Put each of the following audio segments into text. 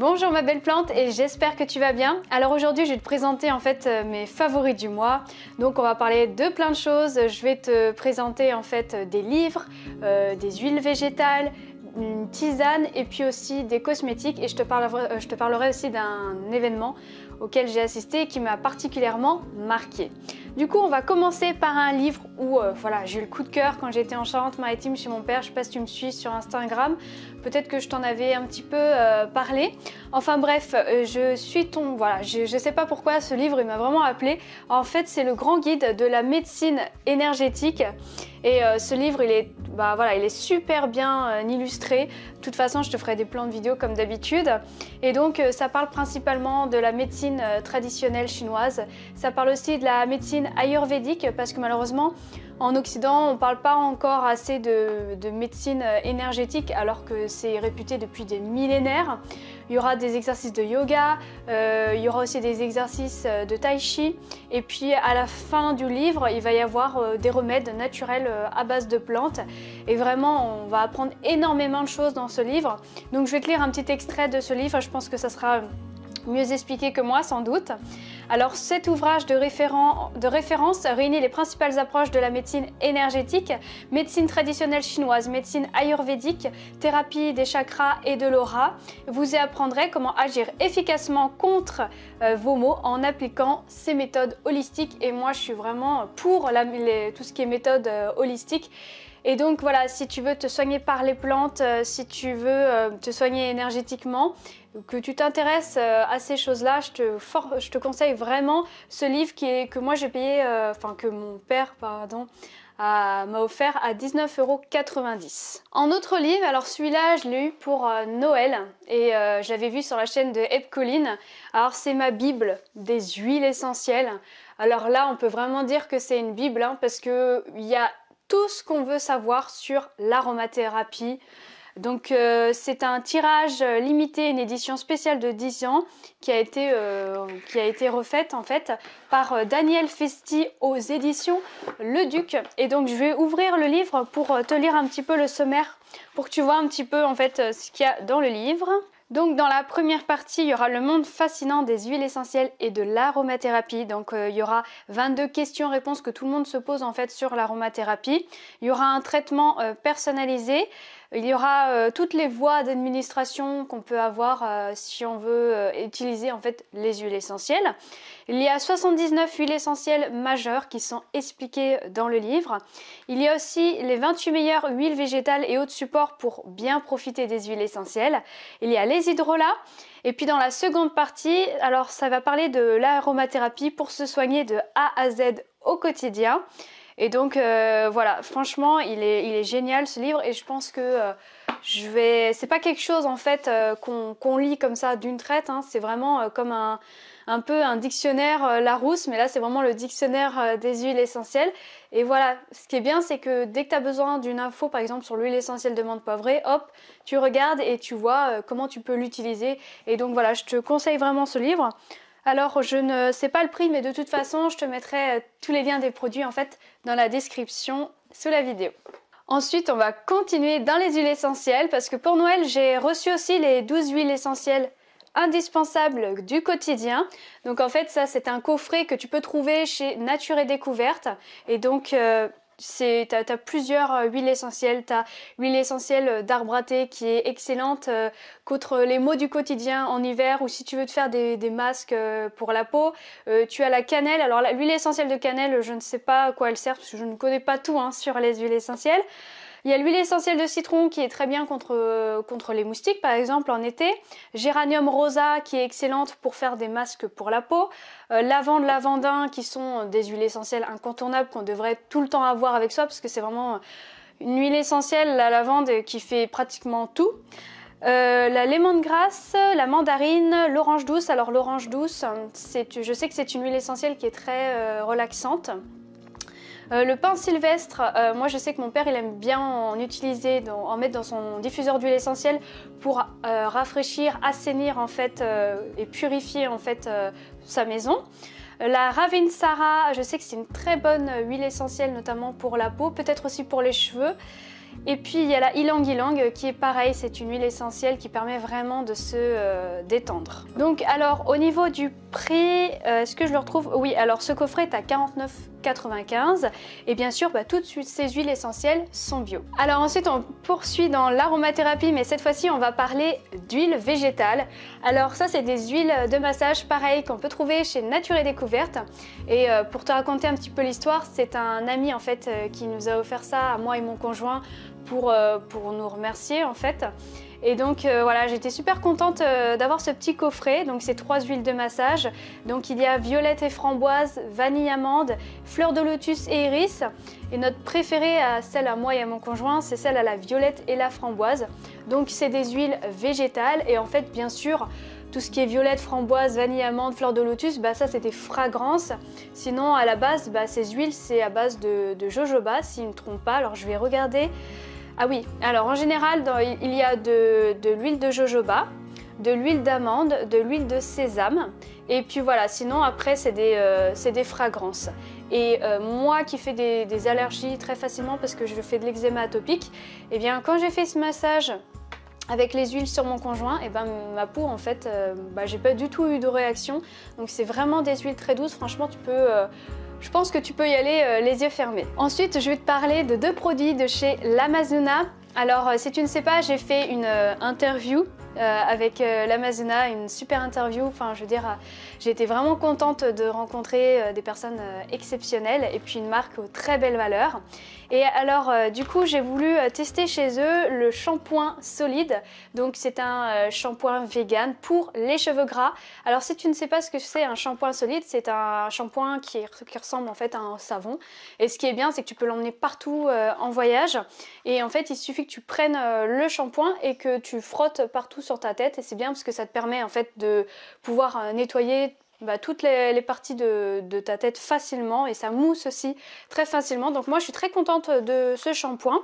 Bonjour ma belle plante et j'espère que tu vas bien. Alors aujourd'hui je vais te présenter en fait mes favoris du mois. Donc on va parler de plein de choses. Je vais te présenter en fait des livres, des huiles végétales, une tisane et puis aussi des cosmétiques. Et je te parlerai aussi d'un événement auquel j'ai assisté et qui m'a particulièrement marqué. Du coup on va commencer par un livre où voilà, j'ai eu le coup de cœur quand j'étais en Charente-Maritime chez mon père. Je sais pas si tu me suis sur Instagram, peut-être que je t'en avais un petit peu parlé. Enfin bref, je sais pas pourquoi ce livre il m'a vraiment appelé. En fait c'est le grand guide de la médecine énergétique. Et ce livre il est super bien illustré. De toute façon je te ferai des plans de vidéo comme d'habitude. Et donc ça parle principalement de la médecine traditionnelle chinoise. Ça parle aussi de la médecine ayurvédique parce que malheureusement en Occident on ne parle pas encore assez de médecine énergétique alors que c'est réputé depuis des millénaires. Il y aura des exercices de yoga, il y aura aussi des exercices de tai chi et puis à la fin du livre il va y avoir des remèdes naturels à base de plantes et vraiment on va apprendre énormément de choses dans ce livre. Donc je vais te lire un petit extrait de ce livre, je pense que ça sera mieux expliqué que moi sans doute. Alors cet ouvrage de référence réunit les principales approches de la médecine énergétique, médecine traditionnelle chinoise, médecine ayurvédique, thérapie des chakras et de l'aura. Vous y apprendrez comment agir efficacement contre vos maux en appliquant ces méthodes holistiques. Et moi je suis vraiment pour tout ce qui est méthode holistique. Et donc voilà, si tu veux te soigner par les plantes, si tu veux te soigner énergétiquement, que tu t'intéresses à ces choses-là, je te conseille vraiment ce livre que moi j'ai payé, que mon père m'a offert à 19,90 €. En autre livre, alors celui-là je l'ai eu pour Noël et je l'avais vu sur la chaîne de Eb Colline. Alors c'est ma bible des huiles essentielles. Alors là on peut vraiment dire que c'est une bible parce qu'il y a tout ce qu'on veut savoir sur l'aromathérapie. Donc c'est un tirage limité, une édition spéciale de 10 ans qui a été refaite en fait par Daniel Festi aux éditions Le Duc. Et donc je vais ouvrir le livre pour te lire un petit peu le sommaire pour que tu vois un petit peu en fait ce qu'il y a dans le livre. Donc dans la première partie, il y aura le monde fascinant des huiles essentielles et de l'aromathérapie. Donc il y aura 22 questions-réponses que tout le monde se pose en fait sur l'aromathérapie. Il y aura un traitement personnalisé. Il y aura toutes les voies d'administration qu'on peut avoir si on veut utiliser en fait les huiles essentielles. Il y a 79 huiles essentielles majeures qui sont expliquées dans le livre. Il y a aussi les 28 meilleures huiles végétales et autres supports pour bien profiter des huiles essentielles. Il y a les hydrolats. Et puis dans la seconde partie, alors ça va parler de l'aromathérapie pour se soigner de A à Z au quotidien. Et donc voilà, franchement il est génial ce livre et je pense que c'est pas quelque chose en fait qu'on lit comme ça d'une traite, hein. C'est vraiment comme un peu un dictionnaire Larousse, mais là c'est vraiment le dictionnaire des huiles essentielles. Et voilà, ce qui est bien c'est que dès que tu as besoin d'une info par exemple sur l'huile essentielle de menthe poivrée, hop, tu regardes et tu vois comment tu peux l'utiliser. Et donc voilà, je te conseille vraiment ce livre. Alors je ne sais pas le prix mais de toute façon je te mettrai tous les liens des produits en fait dans la description sous la vidéo. Ensuite on va continuer dans les huiles essentielles parce que pour Noël j'ai reçu aussi les 12 huiles essentielles indispensables du quotidien. Donc en fait ça c'est un coffret que tu peux trouver chez Nature et Découverte et donc t'as plusieurs huiles essentielles. T'as l'huile essentielle d'arbre à thé qui est excellente contre les maux du quotidien en hiver ou si tu veux te faire des masques pour la peau. Tu as la cannelle. Alors l'huile essentielle de cannelle, je ne sais pas à quoi elle sert parce que je ne connais pas tout sur les huiles essentielles. Il y a l'huile essentielle de citron qui est très bien contre les moustiques par exemple en été. Géranium rosa qui est excellente pour faire des masques pour la peau. Lavande, lavandin qui sont des huiles essentielles incontournables qu'on devrait tout le temps avoir avec soi parce que c'est vraiment une huile essentielle, la lavande, qui fait pratiquement tout. La lemongrass, la mandarine, l'orange douce. Alors l'orange douce, je sais que c'est une huile essentielle qui est très relaxante. Le pin sylvestre, moi je sais que mon père il aime bien en utiliser, en mettre dans son diffuseur d'huile essentielle pour rafraîchir, assainir en fait et purifier en fait sa maison. La Ravinsara, je sais que c'est une très bonne huile essentielle notamment pour la peau, peut-être aussi pour les cheveux. Et puis il y a la Ylang Ylang qui est pareil, c'est une huile essentielle qui permet vraiment de se détendre. Donc alors au niveau du prix, est-ce que je le retrouve? Oui, alors ce coffret est à 49,95 et bien sûr toutes ces huiles essentielles sont bio. Alors ensuite on poursuit dans l'aromathérapie, mais cette fois-ci on va parler d'huile végétale. Alors ça c'est des huiles de massage pareil qu'on peut trouver chez Nature et Découverte. Et pour te raconter un petit peu l'histoire, c'est un ami en fait qui nous a offert ça à moi et mon conjoint pour nous remercier en fait. Et donc voilà, j'étais super contente d'avoir ce petit coffret. Donc c'est 3 huiles de massage. Donc il y a violette et framboise, vanille amande, fleur de lotus et iris. Et notre préférée, celle à moi et à mon conjoint, c'est celle à la violette et la framboise. Donc c'est des huiles végétales et en fait bien sûr tout ce qui est violette, framboise, vanille amande, fleur de lotus, ça c'est des fragrances. Sinon à la base, ces huiles c'est à base de jojoba si je ne me trompe pas. Alors je vais regarder. Ah oui, alors en général il y a de l'huile de jojoba, de l'huile d'amande, de l'huile de sésame et puis voilà, sinon après c'est des fragrances. Et moi qui fais des allergies très facilement parce que je fais de l'eczéma atopique, et bien quand j'ai fait ce massage avec les huiles sur mon conjoint, et ma peau en fait, j'ai pas du tout eu de réaction. Donc c'est vraiment des huiles très douces, franchement tu peux... je pense que tu peux y aller les yeux fermés. Ensuite, je vais te parler de 2 produits de chez l'Amazona. Alors, si tu ne sais pas, j'ai fait une interview avec l'Amazona, une super interview. Enfin, je veux dire, j'ai été vraiment contente de rencontrer des personnes exceptionnelles et puis une marque aux très belles valeurs. Et alors, du coup, j'ai voulu tester chez eux le shampoing solide. Donc, c'est un shampoing vegan pour les cheveux gras. Alors, si tu ne sais pas ce que c'est un shampoing solide, c'est un shampoing qui ressemble en fait à un savon. Et ce qui est bien, c'est que tu peux l'emmener partout en voyage. Et en fait, il suffit que tu prennes le shampoing et que tu frottes partout sur ta tête. Et c'est bien parce que ça te permet en fait de pouvoir nettoyer toutes les parties de ta tête facilement et ça mousse aussi très facilement. Donc moi je suis très contente de ce shampoing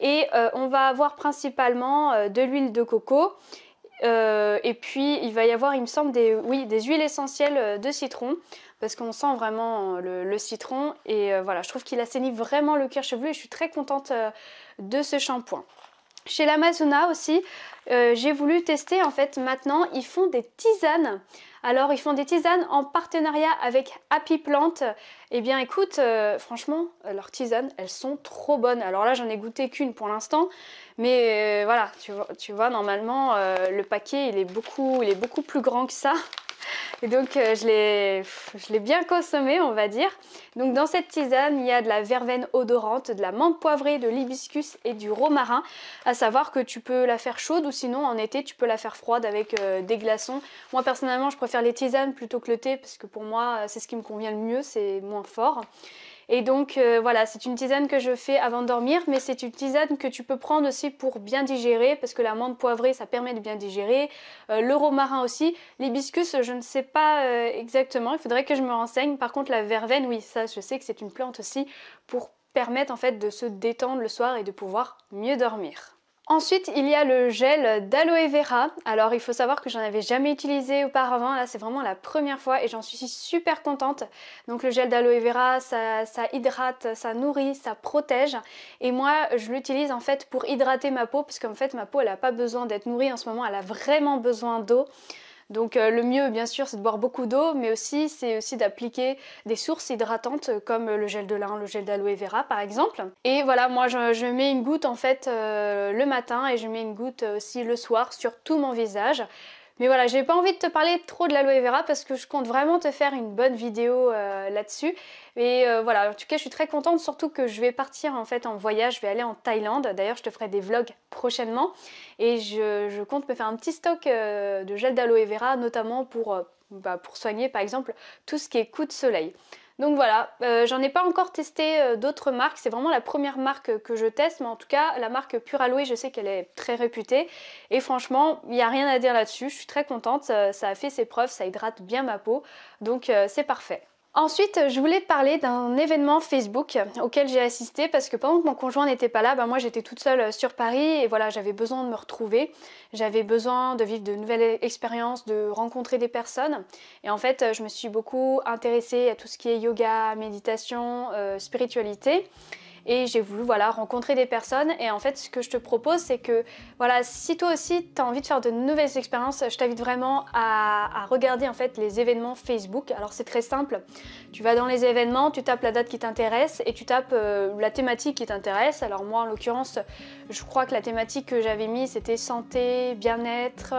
et on va avoir principalement de l'huile de coco et puis il va y avoir, il me semble, des huiles essentielles de citron parce qu'on sent vraiment le citron et voilà, je trouve qu'il assainit vraiment le cuir chevelu et je suis très contente de ce shampoing. Chez l'Amazona aussi, j'ai voulu tester, en fait maintenant ils font des tisanes. Alors ils font des tisanes en partenariat avec Happy Plant. Eh bien écoute, franchement leurs tisanes elles sont trop bonnes. Alors là j'en ai goûté qu'une pour l'instant. Mais voilà, tu vois normalement le paquet il est beaucoup plus grand que ça. Et donc je l'ai bien consommé on va dire. Donc dans cette tisane il y a de la verveine odorante, de la menthe poivrée, de l'hibiscus et du romarin. À savoir que tu peux la faire chaude ou sinon en été tu peux la faire froide avec des glaçons. Moi personnellement je préfère les tisanes plutôt que le thé parce que pour moi c'est ce qui me convient le mieux, c'est moins fort. Et donc voilà, c'est une tisane que je fais avant de dormir, mais c'est une tisane que tu peux prendre aussi pour bien digérer, parce que la menthe poivrée, ça permet de bien digérer. Le romarin aussi. L'hibiscus, je ne sais pas exactement, il faudrait que je me renseigne. Par contre, la verveine, oui, ça, je sais que c'est une plante aussi pour permettre en fait de se détendre le soir et de pouvoir mieux dormir. Ensuite, il y a le gel d'aloe vera. Alors, il faut savoir que j'en avais jamais utilisé auparavant. Là, c'est vraiment la première fois et j'en suis super contente. Donc, le gel d'aloe vera, ça hydrate, ça nourrit, ça protège. Et moi, je l'utilise en fait pour hydrater ma peau parce qu'en fait, ma peau, elle n'a pas besoin d'être nourrie en ce moment. Elle a vraiment besoin d'eau. Donc le mieux bien sûr c'est de boire beaucoup d'eau, mais aussi c'est aussi d'appliquer des sources hydratantes comme le gel de lin, le gel d'aloe vera par exemple. Et voilà, moi je mets une goutte en fait le matin et je mets une goutte aussi le soir sur tout mon visage. Mais voilà, j'ai pas envie de te parler trop de l'aloe vera parce que je compte vraiment te faire une bonne vidéo là-dessus. Et voilà, en tout cas je suis très contente, surtout que je vais partir en fait en voyage, je vais aller en Thaïlande. D'ailleurs je te ferai des vlogs prochainement. Et je compte me faire un petit stock de gel d'aloe vera, notamment pour soigner par exemple tout ce qui est coups de soleil. Donc voilà, j'en ai pas encore testé d'autres marques, c'est vraiment la première marque que je teste, mais en tout cas la marque Pure Aloe, je sais qu'elle est très réputée et franchement il n'y a rien à dire là-dessus, je suis très contente, ça a fait ses preuves, ça hydrate bien ma peau, donc c'est parfait. Ensuite, je voulais te parler d'un événement Facebook auquel j'ai assisté parce que pendant que mon conjoint n'était pas là, moi j'étais toute seule sur Paris et voilà, j'avais besoin de me retrouver, j'avais besoin de vivre de nouvelles expériences, de rencontrer des personnes et en fait je me suis beaucoup intéressée à tout ce qui est yoga, méditation, spiritualité. et j'ai voulu voilà, rencontrer des personnes. Et en fait, ce que je te propose, c'est que voilà, si toi aussi tu as envie de faire de nouvelles expériences, je t'invite vraiment à regarder en fait les événements Facebook. Alors c'est très simple, tu vas dans les événements, tu tapes la date qui t'intéresse et tu tapes la thématique qui t'intéresse. Alors moi en l'occurrence, je crois que la thématique que j'avais mis c'était santé, bien-être.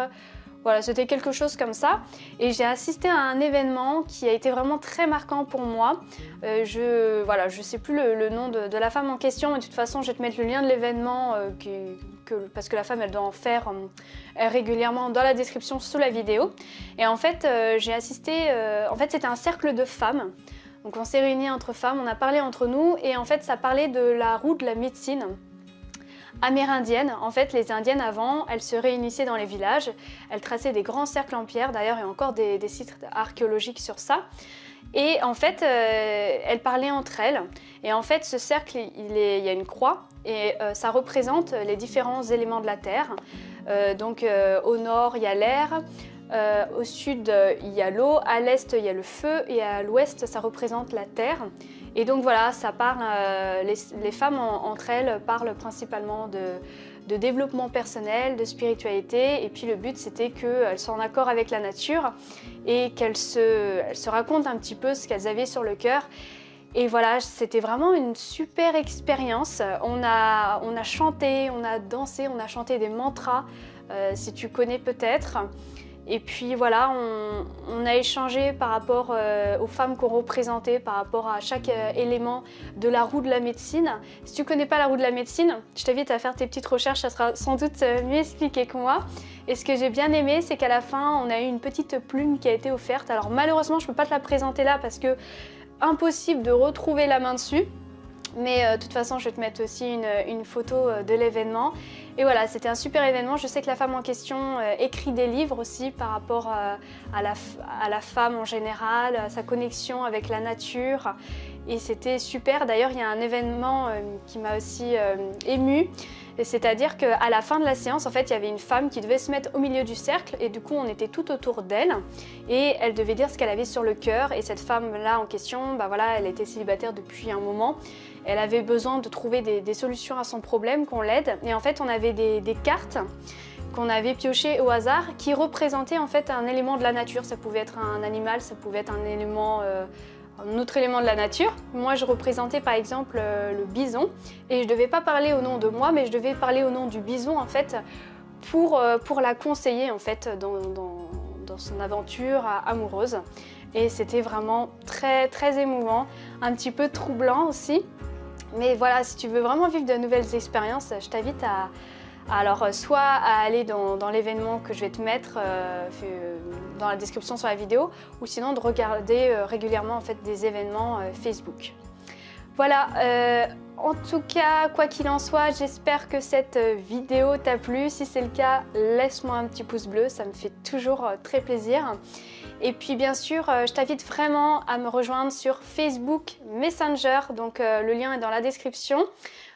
Voilà, c'était quelque chose comme ça. Et j'ai assisté à un événement qui a été vraiment très marquant pour moi. Je sais plus le nom de la femme en question, mais de toute façon, je vais te mettre le lien de l'événement parce que la femme, elle doit en faire régulièrement dans la description sous la vidéo. Et en fait, j'ai assisté... en fait, c'était un cercle de femmes. Donc on s'est réunis entre femmes, on a parlé entre nous. Et en fait, ça parlait de la roue de la médecine amérindienne. En fait, les indiennes avant, elles se réunissaient dans les villages, elles traçaient des grands cercles en pierre, d'ailleurs il y a encore des sites archéologiques sur ça. Et en fait, elles parlaient entre elles. Et en fait, ce cercle, il y a une croix et ça représente les différents éléments de la Terre. Au nord, il y a l'air. Au sud, il y a l'eau, à l'est, il y a le feu et à l'ouest, ça représente la terre. Et donc voilà, ça parle, les femmes entre elles parlent principalement de développement personnel, de spiritualité. Et puis le but, c'était qu'elles soient en accord avec la nature et qu'elles se racontent un petit peu ce qu'elles avaient sur le cœur. Et voilà, c'était vraiment une super expérience. On a chanté, on a dansé, on a chanté des mantras, si tu connais peut-être. Et puis voilà, on a échangé par rapport aux femmes qu'on représentait, par rapport à chaque élément de la roue de la médecine. Si tu ne connais pas la roue de la médecine, je t'invite à faire tes petites recherches, ça sera sans doute mieux expliqué que moi. Et ce que j'ai bien aimé, c'est qu'à la fin, on a eu une petite plume qui a été offerte. Alors malheureusement, je ne peux pas te la présenter là parce que impossible de retrouver la main dessus. Mais de toute façon, je vais te mettre aussi une photo de l'événement. Et voilà, c'était un super événement. Je sais que la femme en question écrit des livres aussi par rapport à la femme en général, à sa connexion avec la nature. Et c'était super. D'ailleurs, il y a un événement qui m'a aussi émue. C'est-à-dire qu'à la fin de la séance, en fait, il y avait une femme qui devait se mettre au milieu du cercle et du coup, on était tout autour d'elle et elle devait dire ce qu'elle avait sur le cœur. Et cette femme-là en question, bah voilà, elle était célibataire depuis un moment. Elle avait besoin de trouver des solutions à son problème, qu'on l'aide. Et en fait, on avait des cartes qu'on avait piochées au hasard qui représentaient en fait un élément de la nature. Ça pouvait être un animal, ça pouvait être un autre élément de la nature. Moi, je représentais par exemple le bison et je ne devais pas parler au nom de moi, mais je devais parler au nom du bison en fait pour la conseiller en fait dans son aventure amoureuse. Et c'était vraiment très très émouvant, un petit peu troublant aussi. Mais voilà, si tu veux vraiment vivre de nouvelles expériences, je t'invite soit à aller dans l'événement que je vais te mettre dans la description sur la vidéo, ou sinon de regarder régulièrement en fait, des événements Facebook. Voilà, en tout cas, quoi qu'il en soit, j'espère que cette vidéo t'a plu. Si c'est le cas, laisse-moi un petit pouce bleu, ça me fait toujours très plaisir. Et puis bien sûr, je t'invite vraiment à me rejoindre sur Facebook Messenger, donc le lien est dans la description.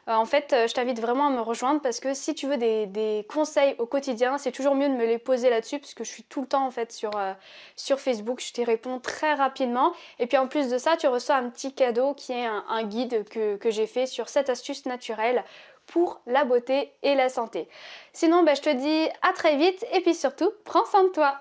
En fait, je t'invite vraiment à me rejoindre parce que si tu veux des conseils au quotidien, c'est toujours mieux de me les poser là-dessus parce que je suis tout le temps en fait sur Facebook, je t'y réponds très rapidement. Et puis en plus de ça, tu reçois un petit cadeau qui est un guide que j'ai fait sur 7 astuces naturelles pour la beauté et la santé. Sinon, je te dis à très vite et puis surtout, prends soin de toi.